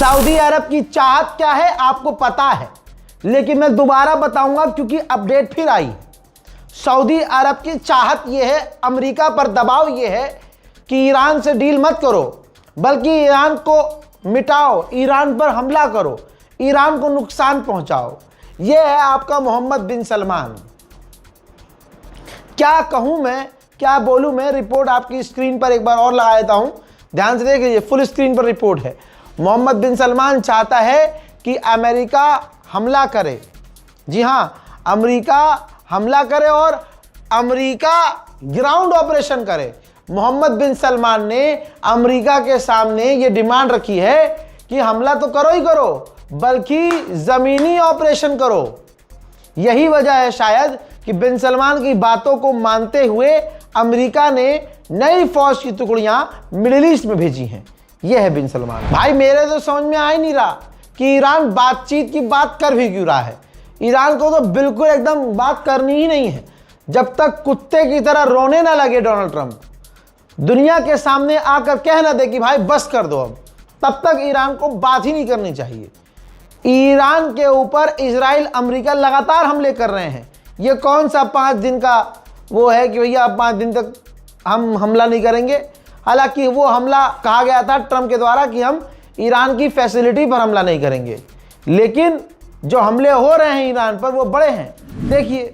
Saudi अरब की चाहत क्या है आपको पता है, लेकिन मैं दोबारा बताऊंगा क्योंकि अपडेट फिर आई। सऊदी अरब की चाहत यह है, अमेरिका पर दबाव यह है कि ईरान से डील मत करो, बल्कि ईरान को मिटाओ, ईरान पर हमला करो, ईरान को नुकसान पहुंचाओ। यह है आपका मोहम्मद बिन सलमान। क्या कहूं मैं, क्या बोलूं मैं, रिपोर्ट आपकी स्क्रीन पर एक बार और लगा देता हूं, ध्यान से देख लीजिए, फुल स्क्रीन पर रिपोर्ट है। मोहम्मद बिन सलमान चाहता है कि अमेरिका हमला करे। जी हां, अमेरिका हमला करे और अमेरिका ग्राउंड ऑपरेशन करे। मोहम्मद बिन सलमान ने अमेरिका के सामने ये डिमांड रखी है कि हमला तो करो ही करो, बल्कि जमीनी ऑपरेशन करो। यही वजह है शायद कि बिन सलमान की बातों को मानते हुए अमेरिका ने नई फौज की टुकड़ियां मिडिल ईस्ट में भेजी हैं। यह है बिन सलमान। भाई मेरे तो समझ में आ ही नहीं रहा कि ईरान बातचीत की बात कर भी क्यों रहा है। ईरान को तो बिल्कुल एकदम बात करनी ही नहीं है। जब तक कुत्ते की तरह रोने ना लगे डोनाल्ड ट्रंप, दुनिया के सामने आकर कह ना दे कि भाई बस कर दो अब, तब तक ईरान को बात ही नहीं करनी चाहिए। ईरान के ऊपर इजराइल अमेरिका लगातार हमले कर रहे हैं। ये कौन सा 5 दिन का वो है कि भैया अब 5 दिन तक हम हमला नहीं करेंगे। हालांकि वो हमला कहा गया था ट्रंप के द्वारा कि हम ईरान की फैसिलिटी पर हमला नहीं करेंगे, लेकिन जो हमले हो रहे हैं ईरान पर वो बड़े हैं। देखिए,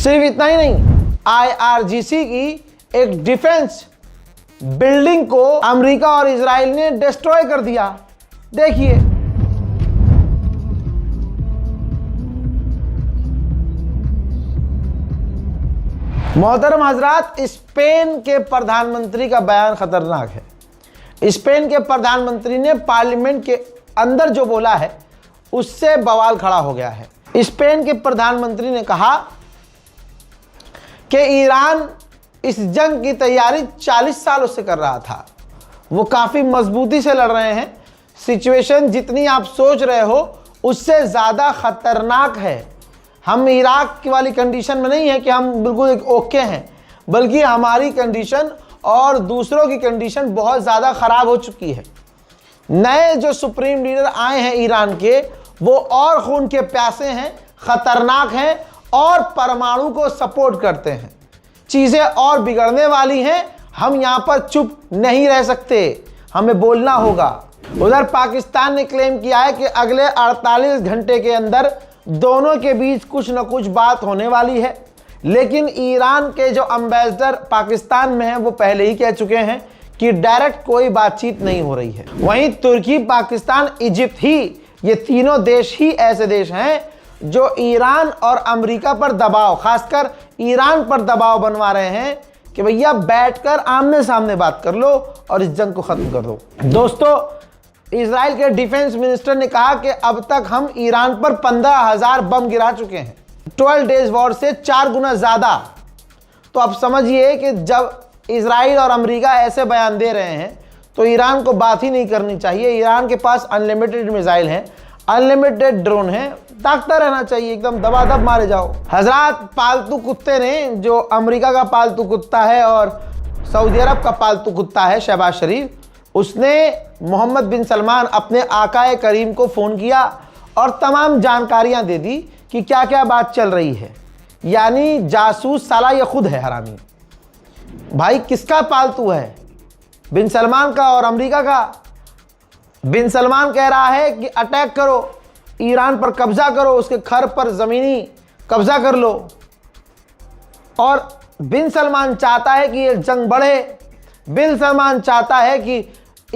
सिर्फ इतना ही नहीं, IRGC की एक डिफेंस बिल्डिंग को अमेरिका और इजराइल ने डिस्ट्रॉय कर दिया। देखिए, मोहतरम हजरात, स्पेन के प्रधानमंत्री का बयान खतरनाक है। स्पेन के प्रधानमंत्री ने पार्लियामेंट के अंदर जो बोला है उससे बवाल खड़ा हो गया है। स्पेन के प्रधानमंत्री ने कहा कि ईरान इस जंग की तैयारी 40 सालों से कर रहा था, वो काफ़ी मजबूती से लड़ रहे हैं। सिचुएशन जितनी आप सोच रहे हो उससे ज़्यादा ख़तरनाक है। हम इराक की वाली कंडीशन में नहीं है कि हम बिल्कुल ओके हैं, बल्कि हमारी कंडीशन और दूसरों की कंडीशन बहुत ज़्यादा ख़राब हो चुकी है। नए जो सुप्रीम लीडर आए हैं ईरान के, वो और खून के प्यासे हैं, ख़तरनाक हैं और परमाणु को सपोर्ट करते हैं। चीजें और बिगड़ने वाली हैं। हम यहां पर चुप नहीं रह सकते, हमें बोलना होगा। उधर पाकिस्तान ने क्लेम किया है कि अगले 48 घंटे के अंदर दोनों के बीच कुछ न कुछ बात होने वाली है, लेकिन ईरान के जो एम्बेसडर पाकिस्तान में हैं वो पहले ही कह चुके हैं कि डायरेक्ट कोई बातचीत नहीं हो रही है। वहीं तुर्की, पाकिस्तान, इजिप्ट ही, ये तीनों देश ही ऐसे देश हैं जो ईरान और अमेरिका पर दबाव, खासकर ईरान पर दबाव बनवा रहे हैं कि भैया बैठकर आमने सामने बात कर लो और इस जंग को खत्म कर दो। दोस्तों, इजराइल के डिफेंस मिनिस्टर ने कहा कि अब तक हम ईरान पर 15,000 बम गिरा चुके हैं, 12 डेज वॉर से 4 गुना ज्यादा। तो अब समझिए कि जब इजराइल और अमेरिका ऐसे बयान दे रहे हैं तो ईरान को बात ही नहीं करनी चाहिए। ईरान के पास अनलिमिटेड मिसाइल हैं, अनलिमिटेड ड्रोन हैं, ताकता रहना चाहिए, एकदम दबादब मारे जाओ। हजरात, पालतू कुत्ते ने, जो अमेरिका का पालतू कुत्ता है और सऊदी अरब का पालतू कुत्ता है शहबाज शरीफ, उसने मोहम्मद बिन सलमान अपने आकाए करीम को फ़ोन किया और तमाम जानकारियां दे दी कि क्या क्या बात चल रही है। यानी जासूस साला ये खुद है हरामी। भाई किसका पालतू है? बिन सलमान का और अमेरिका का। बिन सलमान कह रहा है कि अटैक करो, ईरान पर कब्जा करो, उसके घर पर ज़मीनी कब्जा कर लो। और बिन सलमान चाहता है कि ये जंग बढ़े। बिन सलमान चाहता है कि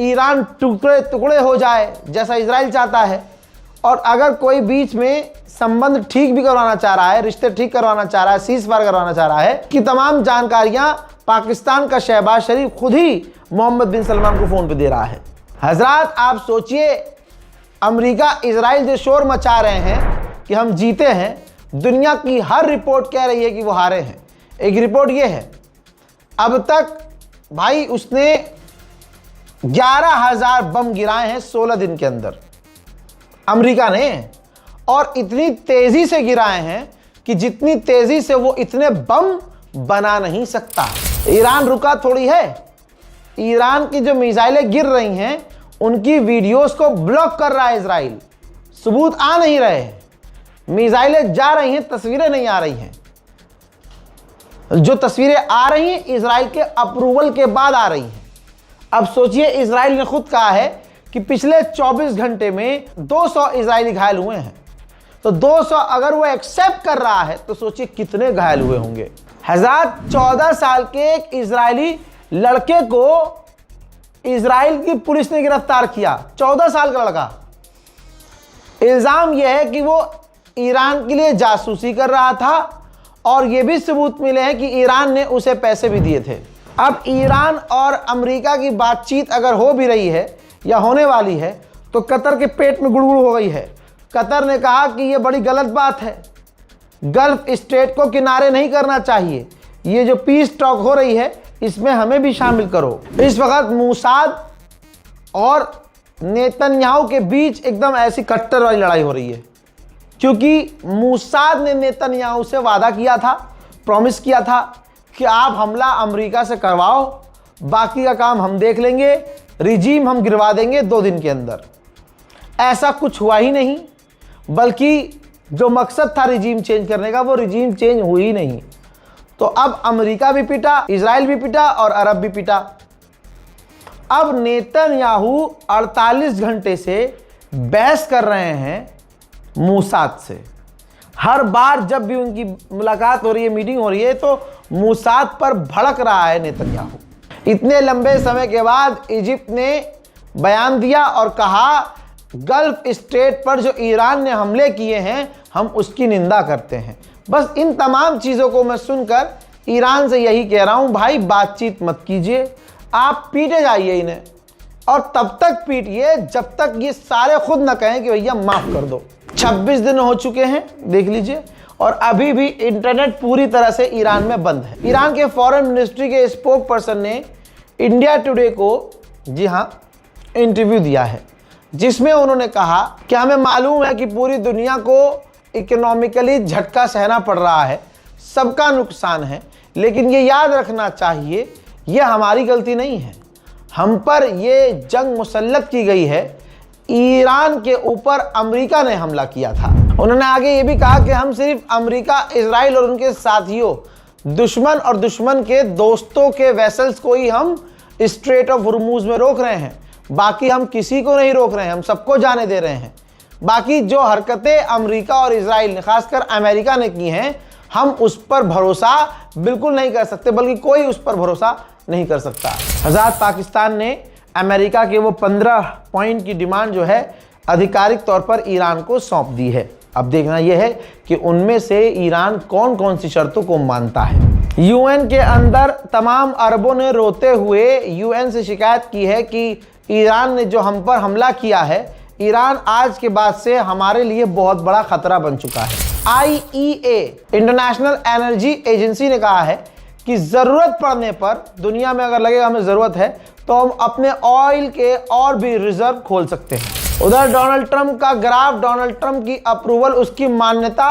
ईरान टुकड़े टुकड़े हो जाए जैसा इजराइल चाहता है। और अगर कोई बीच में संबंध ठीक भी करवाना चाह रहा है, रिश्ते ठीक करवाना चाह रहा है, सीज फायर करवाना चाह रहा है, कि तमाम जानकारियां पाकिस्तान का शहबाज शरीफ खुद ही मोहम्मद बिन सलमान को फ़ोन पे दे रहा है। हजरात, आप सोचिए, अमेरिका इजराइल जो शोर मचा रहे हैं कि हम जीते हैं, दुनिया की हर रिपोर्ट कह रही है कि वो हारे हैं। एक रिपोर्ट ये है, अब तक भाई उसने 11,000 बम गिराए हैं 16 दिन के अंदर, अमेरिका ने। और इतनी तेजी से गिराए हैं कि जितनी तेजी से वो इतने बम बना नहीं सकता। ईरान रुका थोड़ी है। ईरान की जो मिसाइलें गिर रही हैं उनकी वीडियोस को ब्लॉक कर रहा है इजराइल। सबूत आ नहीं रहे, मिसाइलें जा रही हैं, तस्वीरें नहीं आ रही हैं। जो तस्वीरें आ रही हैं इजराइल के अप्रूवल के बाद आ रही हैं। अब सोचिए, इजराइल ने खुद कहा है कि पिछले 24 घंटे में 200 इजरायली घायल हुए हैं। तो 200 अगर वो एक्सेप्ट कर रहा है तो सोचिए कितने घायल हुए होंगे। हज़ार 14 साल के एक इजरायली लड़के को इजराइल की पुलिस ने गिरफ्तार किया, 14 साल का लड़का। इल्जाम यह है कि वो ईरान के लिए जासूसी कर रहा था और ये भी सबूत मिले हैं कि ईरान ने उसे पैसे भी दिए थे। अब ईरान और अमेरिका की बातचीत अगर हो भी रही है या होने वाली है तो कतर के पेट में गुड़गुड़ हो गई है। कतर ने कहा कि ये बड़ी गलत बात है, गल्फ स्टेट को किनारे नहीं करना चाहिए, ये जो पीस टॉक हो रही है इसमें हमें भी शामिल करो। इस वक्त मूसाद और नेतन्याहू के बीच एकदम ऐसी कट्टर वाली लड़ाई हो रही है, क्योंकि मूसाद ने नेतन्याहू से वादा किया था, प्रॉमिस किया था कि आप हमला अमेरिका से करवाओ, बाकी का काम हम देख लेंगे, रिजीम हम गिरवा देंगे 2 दिन के अंदर। ऐसा कुछ हुआ ही नहीं, बल्कि जो मकसद था रिजीम चेंज करने का वो रिजीम चेंज हुई ही नहीं। तो अब अमेरिका भी पिटा, इजराइल भी पिटा और अरब भी पिटा। अब नेतन्याहू 48 घंटे से बहस कर रहे हैं मूसाद से। हर बार जब भी उनकी मुलाकात हो रही है, मीटिंग हो रही है, तो मूसाद पर भड़क रहा है नेतन्याहू। इतने लंबे समय के बाद इजिप्ट ने बयान दिया और कहा गल्फ स्टेट पर जो ईरान ने हमले किए हैं हम उसकी निंदा करते हैं। बस इन तमाम चीज़ों को मैं सुनकर ईरान से यही कह रहा हूं, भाई बातचीत मत कीजिए, आप पीटे जाइए इन्हें, और तब तक पीटिए जब तक ये सारे खुद न कहें कि भैया माफ़ कर दो। 26 दिन हो चुके हैं, देख लीजिए, और अभी भी इंटरनेट पूरी तरह से ईरान में बंद है। ईरान के फॉरेन मिनिस्ट्री के स्पोक पर्सन ने इंडिया टुडे को, जी हाँ, इंटरव्यू दिया है, जिसमें उन्होंने कहा कि हमें मालूम है कि पूरी दुनिया को इकोनॉमिकली झटका सहना पड़ रहा है, सबका नुकसान है, लेकिन ये याद रखना चाहिए ये हमारी गलती नहीं है, हम पर ये जंग मुसल्लत की गई है, ईरान के ऊपर अमेरिका ने हमला किया था। उन्होंने आगे ये भी कहा कि हम सिर्फ अमेरिका, इजराइल और उनके साथियों, दुश्मन और दुश्मन के दोस्तों के वेसल्स को ही हम स्ट्रेट ऑफ हुर्मुज में रोक रहे हैं, बाकी हम किसी को नहीं रोक रहे हैं, हम सबको जाने दे रहे हैं। बाकी जो हरकतें अमेरिका और इजराइल ने, खासकर अमेरिका ने की हैं, हम उस पर भरोसा बिल्कुल नहीं कर सकते, बल्कि कोई उस पर भरोसा नहीं कर सकता। हज़ार पाकिस्तान ने अमेरिका के वो 15 पॉइंट की डिमांड जो है आधिकारिक तौर पर ईरान को सौंप दी है। अब देखना यह है कि उनमें से ईरान कौन कौन सी शर्तों को मानता है। यूएन के अंदर तमाम अरबों ने रोते हुए यूएन से शिकायत की है कि ईरान ने जो हम पर हमला किया है, ईरान आज के बाद से हमारे लिए बहुत बड़ा खतरा बन चुका है। IEA, इंटरनेशनल एनर्जी एजेंसी ने कहा है कि ज़रूरत पड़ने पर, दुनिया में अगर लगेगा हमें ज़रूरत है, तो हम अपने ऑयल के और भी रिजर्व खोल सकते हैं। उधर डोनाल्ड ट्रंप का ग्राफ, डोनाल्ड ट्रंप की अप्रूवल, उसकी मान्यता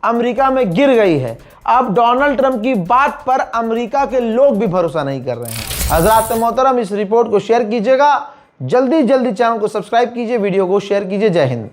अमेरिका में गिर गई है। अब डोनाल्ड ट्रंप की बात पर अमेरिका के लोग भी भरोसा नहीं कर रहे हैं। हज़रात मोहतरम, इस रिपोर्ट को शेयर कीजिएगा, जल्दी जल्दी चैनल को सब्सक्राइब कीजिए, वीडियो को शेयर कीजिए। जय हिंद।